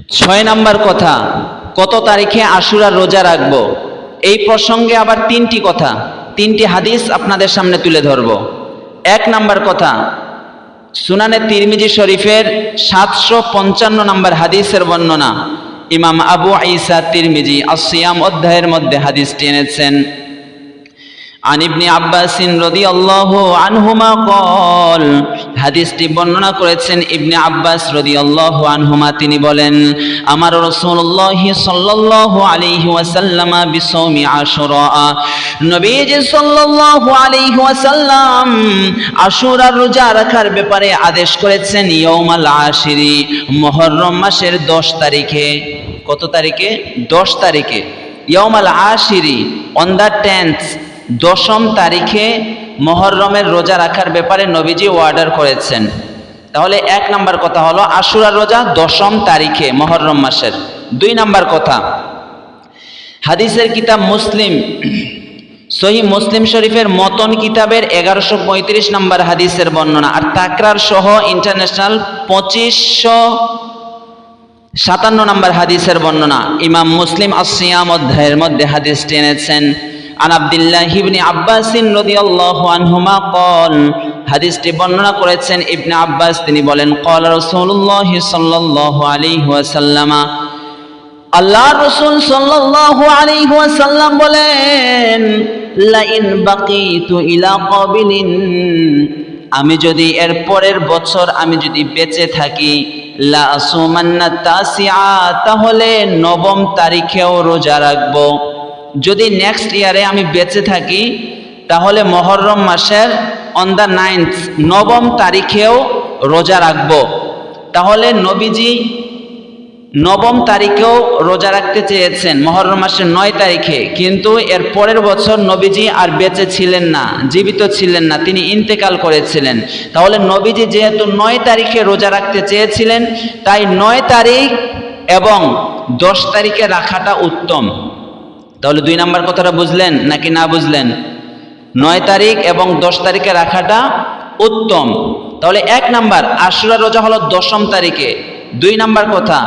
ছয় নাম্বার কথা, কত তারিখে আশুরার রোজা রাখবো? এই প্রসঙ্গে আবার তিনটি হাদিস আপনাদের সামনে তুলে ধরব। এক নাম্বার কথা, সুনানে তিরমিজি শরীফের 755 নম্বর হাদিসের বর্ণনা। ইমাম আবু ঈসা তিরমিজি আস-সিয়াম অধ্যায়ের মধ্যে হাদিসটি এনেছেন। আন ইবনে আব্বাস রাদিয়াল্লাহু আনহুমা قال, হাদিসটি বর্ণনা করেছেন ইবনে আব্বাস রাদিয়াল্লাহু আনহুমা। তিনি বলেন, আমার রাসূলুল্লাহ সাল্লাল্লাহু আলাইহি ওয়াসাল্লাম বিসাওমি আশুরা, নবীজি সাল্লাল্লাহু আলাইহি ওয়াসাল্লাম আশুরার রোজা রাখার ব্যাপারে আদেশ করেছেন ইয়াউমাল আশিরি, মুহররম মাসের 10 তারিখে। কত তারিখে? 10 তারিখে। ইয়াউমাল আশিরি, অন দ্য 10th, 10ম তারিখে মুহররমের রোজা রাখার ব্যাপারে নবীজি অর্ডার করেছেন। তাহলে এক নাম্বার কথা হলো আশুরার রোজা 10ম তারিখে মুহররম মাসের। দুই নাম্বার কথা, হাদিসের কিতাব মুসলিম, সহিহ মুসলিম শরীফের মতন কিতাবের 1135 নম্বর হাদিসের বর্ণনা, আর তাকরার সহ ইন্টারন্যাশনাল 2557 নম্বর হাদিসের বর্ণনা। ইমাম মুসলিম আস-সিয়াম অধ্যায়ের মধ্যে হাদিসটি এনেছেন। আন আব্দুল্লাহ ইবনে আব্বাস রাদিয়াল্লাহু আনহুমা قال, হাদিসটি বর্ণনা করেছেন ইবনে আব্বাস। তিনি বলেন, قال রাসূলুল্লাহ সাল্লাল্লাহু আলাইহি ওয়াসাল্লাম, আল্লাহর রাসূল সাল্লাল্লাহু আলাইহি ওয়াসাল্লাম বলেন, লা ইন বাকিতু ইলা কাবিলিন, আমি যদি এর পরের বছর আমি যদি বেঁচে থাকি, লা আসুমান্না তাসিআ, তাহলে 9ম তারিখেও রোজা রাখবো। যদি নেক্সট ইয়ারে আমি বেঁচে থাকি তাহলে মুহররম মাসের অন দ্য 9th, 9ম তারিখেও রোজা রাখবো। তাহলে নবীজি 9ম তারিখেও রোজা রাখতে চেয়েছেন, মুহররম মাসের 9 তারিখে, কিন্তু এর পরের বছর নবীজি আর বেঁচে ছিলেন না, জীবিত ছিলেন না, তিনি ইন্তেকাল করেছিলেন। তাহলে নবীজি যেহেতু 9 তারিখে রোজা রাখতে চেয়েছিলেন, তাই 9 তারিখ এবং 10 তারিখে রাখাটা উত্তম। তাহলে 2 নাম্বার কথাটা বুঝলেন নাকি না বুঝলেন? 9 তারিখ এবং 10 তারিখে রাখাটা উত্তম। তাহলে 1 নাম্বার, আশুরা রোজা হলো 10ম তারিখে। 2 নাম্বার কথা,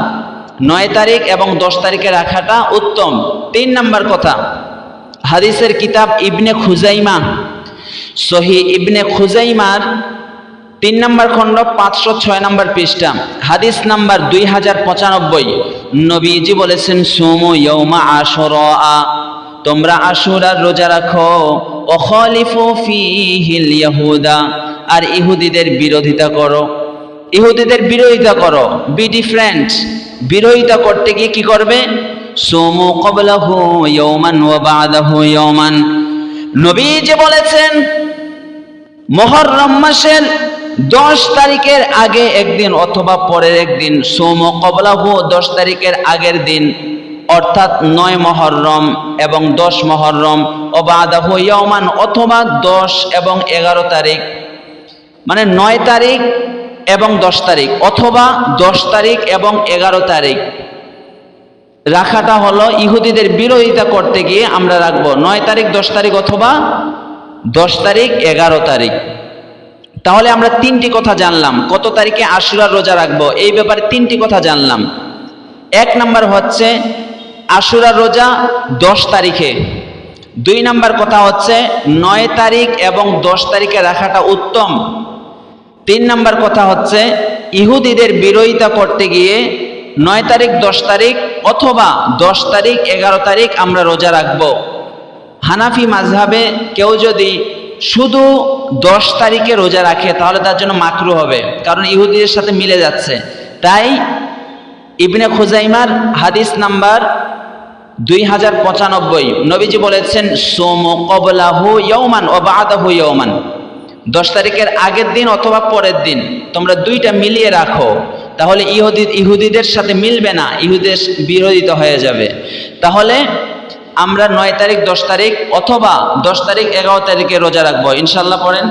9 তারিখ এবং 10 তারিখে রাখাটা উত্তম। 3 নাম্বার কথা, হাদিসের কিতাব ইবনে খুজাইমা, সহিহ ইবনে খুজাইমার 3 নম্বর খণ্ড 506 নম্বর পৃষ্ঠা, হাদিস নাম্বার 2095, নবীজি বলেছেন, সুমু ইয়াউমা আশুরা, তোমরা আশুরার রোজা রাখো, ও খালিফু ফীহিল ইয়াহুদা, আর ইহুদিদের বিরোধিতা করো। ইহুদিদের বিরোধিতা করো, বি ডিফারেন্ট। বিরোধিতা করতে গিয়ে কি করবে? সুমু ক্বাবলাহু ইয়াওমান ওয়া বা'দাহু ইয়াওমান, নবীজি বলেছেন মুহররম মাসের 10 তারিখের আগে একদিন অথবা পরের একদিন, সুমু ক্বাবলাহু 10 তারিখের আগের দিন, অর্থাৎ 9 মুহররম এবং 10 মুহররম, ও বা'দাহু ইয়াওমান, অথবা 10 এবং 11 তারিখ, মানে 9 তারিখ এবং 10 তারিখ, অথবা 10 তারিখ এবং 11 তারিখ রাখাটা হলো ইহুদিদের বিরোধিতা করতে গিয়ে আমরা রাখবো 9 তারিখ, 10 তারিখ, অথবা 10 তারিখ, 11 তারিখ। তাহলে আমরা 3টি কথা জানলাম, কত তারিখে আশুরার রোজা রাখবো এই ব্যাপারে 3টি কথা জানলাম। 1 নাম্বার হচ্ছে আশুরার রোজা 10 তারিখে। 2 নাম্বার কথা হচ্ছে 9 তারিখ এবং 10 তারিখে রাখাটা উত্তম। 3 নাম্বার কথা হচ্ছে ইহুদিদের বিরোধিতা করতে গিয়ে 9 তারিখ, 10 তারিখ, অথবা 10 তারিখ, 11 তারিখ আমরা রোজা রাখবো। হানাফি মাযহাবে কেউ যদি শুধু 10 তারিখে রোজা রাখে তাহলে তার জন্য মাকরুহ হবে, কারণ ইহুদিদের সাথে মিলে যাচ্ছে। তাই ইবনে খুজাইমার হাদিস নাম্বার 2095, নবীজি বলেছেন, সুমু ক্বাবলাহু ইয়াওমান ওয়া বা'দাহু ইয়াওমান, 10 তারিখের আগের দিন অথবা পরের দিন তোমরা 2টা মিলিয়ে রাখো, তাহলে ইহুদিদের সাথে মিলবে না, ইহুদিদের বিরোধিতা হয়ে যাবে। তাহলে আমরা 9 তারিখ, 10 তারিখ, অথবা 10 তারিখ, 11 তারিখে রোজা রাখবো ইনশাআল্লাহ। পড়েন।